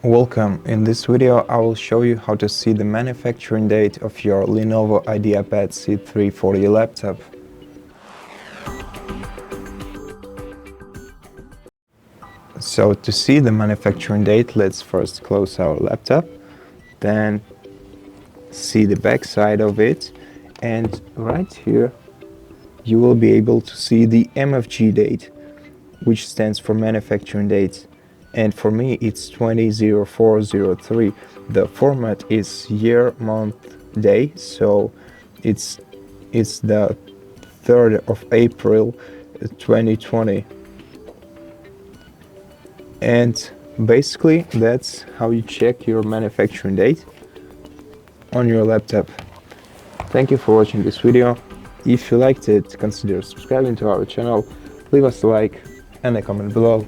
Welcome. In this video I will show you how to see the manufacturing date of your LENOVO Ideapad C340 laptop. So to see the manufacturing date, let's first close our laptop, then see the back side of it, and right here you will be able to see the MFG date, which stands for manufacturing date. And for me it's 200403. The format is year, month, day, so it's the 3rd of April 2020. And basically that's how you check your manufacturing date on your laptop. Thank you for watching this video. If you liked it, consider subscribing to our channel, leave us a like and a comment below.